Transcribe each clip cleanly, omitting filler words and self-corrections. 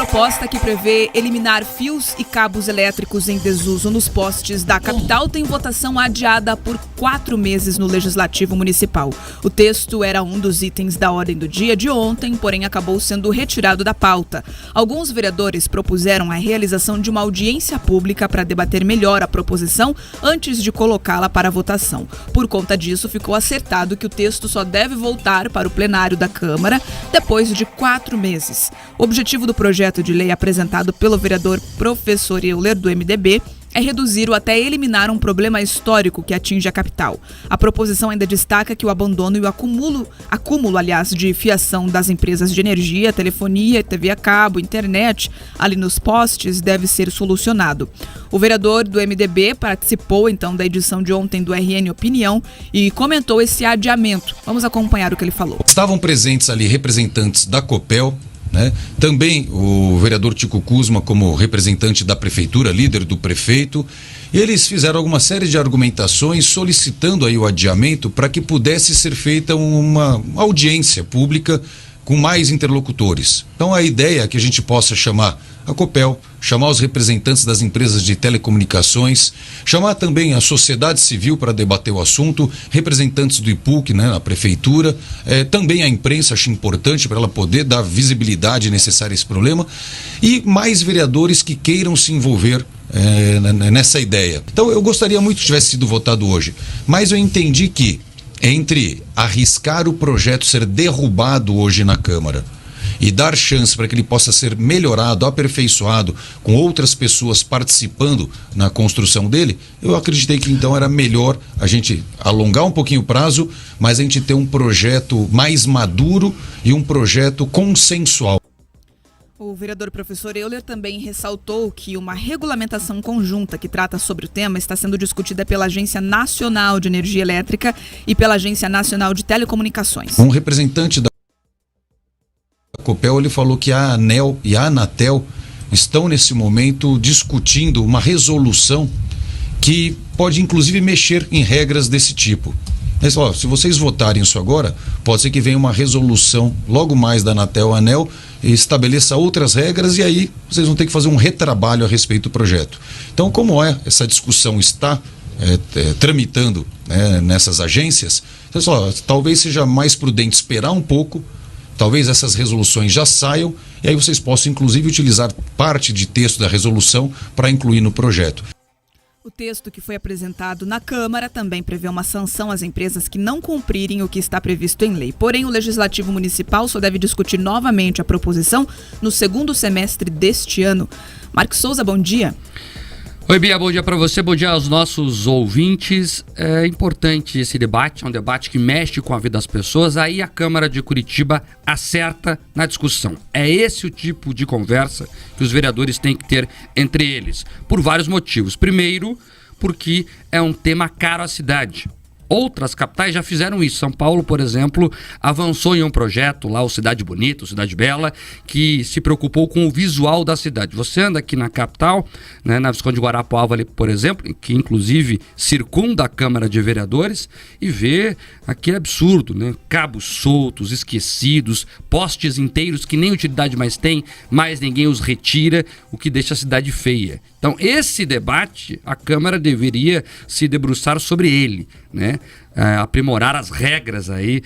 proposta que prevê eliminar fios e cabos elétricos em desuso nos postes da capital tem votação adiada por 4 meses no Legislativo Municipal. O texto era um dos itens da ordem do dia de ontem, porém acabou sendo retirado da pauta. Alguns vereadores propuseram a realização de uma audiência pública para debater melhor a proposição antes de colocá-la para votação. Por conta disso, ficou acertado que o texto só deve voltar para o plenário da Câmara depois de 4 meses. O objetivo do projeto de lei apresentado pelo vereador Professor Euler, do MDB, é reduzir ou até eliminar um problema histórico que atinge a capital. A proposição ainda destaca que o abandono e o acúmulo, de fiação das empresas de energia, telefonia, TV a cabo, internet, ali nos postes, deve ser solucionado. O vereador do MDB participou, então, da edição de ontem do RN Opinião e comentou esse adiamento. Vamos acompanhar o que ele falou. Estavam presentes ali representantes da Copel, né? Também o vereador Tico Kuzma como representante da prefeitura, líder do prefeito. Eles fizeram alguma série de argumentações solicitando aí o adiamento para que pudesse ser feita uma audiência pública com mais interlocutores. Então a ideia é que a gente possa chamar a Copel, chamar os representantes das empresas de telecomunicações, chamar também a sociedade civil para debater o assunto, representantes do IPUC, né, na prefeitura, também a imprensa, acho importante para ela poder dar visibilidade necessária a esse problema, e mais vereadores que queiram se envolver nessa ideia. Então eu gostaria muito que tivesse sido votado hoje, mas eu entendi que entre arriscar o projeto ser derrubado hoje na Câmara e dar chance para que ele possa ser melhorado, aperfeiçoado, com outras pessoas participando na construção dele, eu acreditei que então era melhor a gente alongar um pouquinho o prazo, mas a gente ter um projeto mais maduro e um projeto consensual. O vereador Professor Euler também ressaltou que uma regulamentação conjunta que trata sobre o tema está sendo discutida pela Agência Nacional de Energia Elétrica e pela Agência Nacional de Telecomunicações. Um representante da Copel, ele falou que a ANEEL e a Anatel estão nesse momento discutindo uma resolução que pode inclusive mexer em regras desse tipo. Mas, se vocês votarem isso agora, pode ser que venha uma resolução logo mais da Anatel, ANEEL, e estabeleça outras regras, e aí vocês vão ter que fazer um retrabalho a respeito do projeto. Então, como essa discussão está tramitando, nessas agências, então, talvez seja mais prudente esperar um pouco, talvez essas resoluções já saiam, e aí vocês possam inclusive utilizar parte de texto da resolução para incluir no projeto. O texto que foi apresentado na Câmara também prevê uma sanção às empresas que não cumprirem o que está previsto em lei. Porém, o Legislativo Municipal só deve discutir novamente a proposição no segundo semestre deste ano. Marcos Souza, bom dia. Oi, Bia, bom dia para você, bom dia aos nossos ouvintes. É importante esse debate, é um debate que mexe com a vida das pessoas, aí a Câmara de Curitiba acerta na discussão. É esse o tipo de conversa que os vereadores têm que ter entre eles, por vários motivos. Primeiro, porque é um tema caro à cidade. Outras capitais já fizeram isso. São Paulo, por exemplo, avançou em um projeto lá, o Cidade Bonita, o Cidade Bela, que se preocupou com o visual da cidade. Você anda aqui na capital, né, na Visconde de Guarapuava, ali, por exemplo, que inclusive circunda a Câmara de Vereadores, e vê aquele absurdo, né? Cabos soltos, esquecidos, postes inteiros que nem utilidade mais tem, mas ninguém os retira, o que deixa a cidade feia. Então, esse debate, a Câmara deveria se debruçar sobre ele, né? Aprimorar as regras aí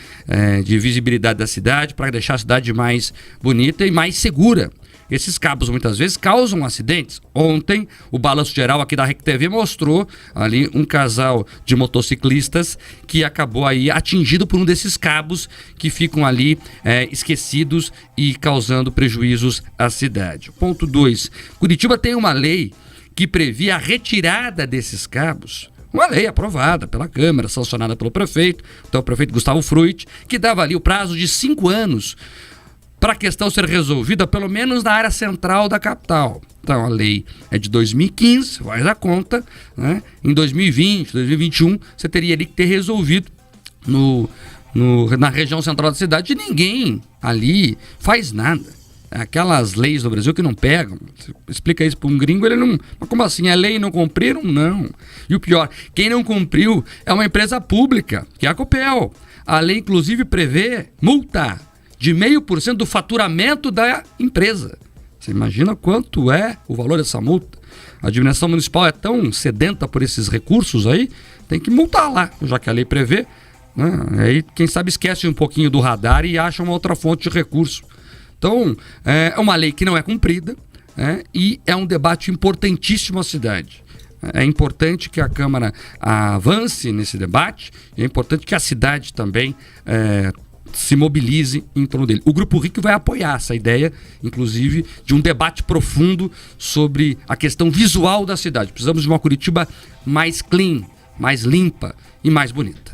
de visibilidade da cidade para deixar a cidade mais bonita e mais segura. Esses cabos muitas vezes causam acidentes. Ontem, o Balanço Geral aqui da REC TV mostrou ali um casal de motociclistas que acabou aí atingido por um desses cabos que ficam ali esquecidos e causando prejuízos à cidade. Ponto 2. Curitiba tem uma lei que previa a retirada desses cabos. Uma lei aprovada pela Câmara, sancionada pelo prefeito, então o prefeito Gustavo Fruit, que dava ali o prazo de 5 anos para a questão ser resolvida, pelo menos na área central da capital. Então a lei é de 2015, faz a conta, né? Em 2020, 2021, você teria ali que ter resolvido na região central da cidade, e ninguém ali faz nada. Aquelas leis do Brasil que não pegam. Você explica isso para um gringo, ele não... Mas como assim? É lei e não cumpriram? Não. E o pior, quem não cumpriu é uma empresa pública, que é a Copel. A lei, inclusive, prevê multa de 0,5% do faturamento da empresa. Você imagina quanto é o valor dessa multa? A administração municipal é tão sedenta por esses recursos aí, tem que multar lá, já que a lei prevê, né? Aí, quem sabe, esquece um pouquinho do radar e acha uma outra fonte de recurso. Então, é uma lei que não é cumprida, né? E é um debate importantíssimo à cidade. É importante que a Câmara avance nesse debate, e é importante que a cidade também se mobilize em torno dele. O Grupo RIC vai apoiar essa ideia, inclusive, de um debate profundo sobre a questão visual da cidade. Precisamos de uma Curitiba mais clean, mais limpa e mais bonita.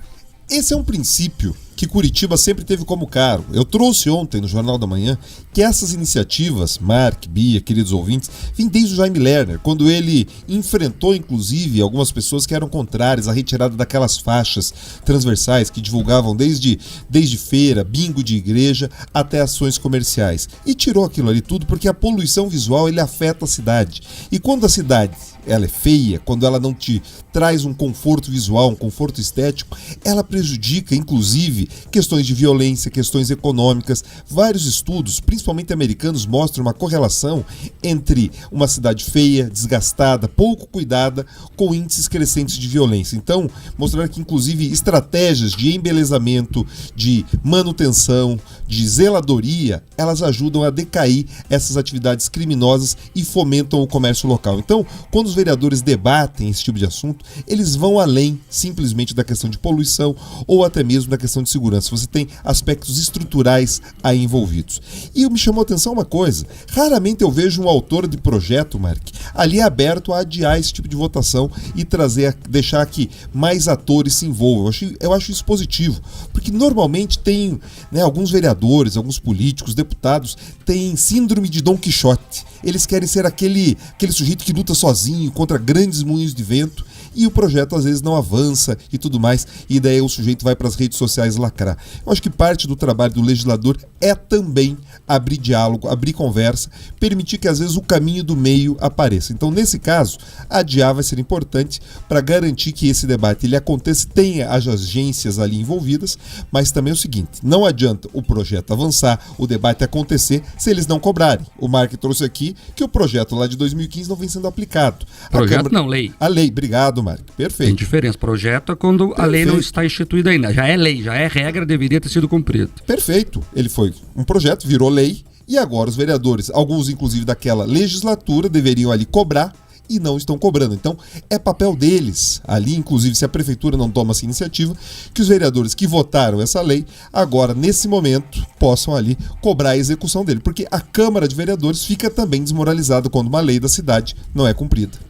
Esse é um princípio que Curitiba sempre teve como caro. Eu trouxe ontem no Jornal da Manhã que essas iniciativas, Mark, Bia, queridos ouvintes, vêm desde o Jaime Lerner, quando ele enfrentou, inclusive, algumas pessoas que eram contrárias à retirada daquelas faixas transversais que divulgavam desde feira, bingo de igreja, até ações comerciais. E tirou aquilo ali tudo porque a poluição visual ele afeta a cidade. E quando a cidade ela é feia, quando ela não te traz um conforto visual, um conforto estético, ela prejudica, inclusive, questões de violência, questões econômicas. Vários estudos, principalmente americanos, mostram uma correlação entre uma cidade feia, desgastada, pouco cuidada, com índices crescentes de violência. Então, mostraram que, inclusive, estratégias de embelezamento, de manutenção, de zeladoria, elas ajudam a decair essas atividades criminosas e fomentam o comércio local. Então, quando os vereadores debatem esse tipo de assunto, eles vão além simplesmente da questão de poluição ou até mesmo da questão de segurança. Você tem aspectos estruturais aí envolvidos. E me chamou a atenção uma coisa, raramente eu vejo um autor de projeto, Mark, ali aberto a adiar esse tipo de votação e deixar que mais atores se envolvam. Eu acho isso positivo, porque normalmente tem, né, alguns vereadores, alguns políticos, deputados, têm síndrome de Dom Quixote. Eles querem ser aquele sujeito que luta sozinho contra grandes moinhos de vento, e o projeto às vezes não avança e tudo mais, e daí o sujeito vai para as redes sociais lacrar. Eu acho que parte do trabalho do legislador é também abrir diálogo, abrir conversa, permitir que às vezes o caminho do meio apareça. Então, nesse caso, adiar vai ser importante para garantir que esse debate ele aconteça, tenha as agências ali envolvidas, mas também é o seguinte, não adianta o projeto avançar, o debate acontecer, se eles não cobrarem. O Mark trouxe aqui que o projeto lá de 2015 não vem sendo aplicado. Projeto não, lei. A lei, obrigado, Mark. Perfeito. Tem diferença. Projeto é quando a lei não está instituída ainda. Já é lei, já é regra, deveria ter sido cumprido. Perfeito. Ele foi um projeto, virou lei, e agora os vereadores, alguns inclusive daquela legislatura, deveriam ali cobrar e não estão cobrando. Então, é papel deles, ali, inclusive, se a prefeitura não toma essa iniciativa, que os vereadores que votaram essa lei, agora, nesse momento, possam ali cobrar a execução dele. Porque a Câmara de Vereadores fica também desmoralizada quando uma lei da cidade não é cumprida.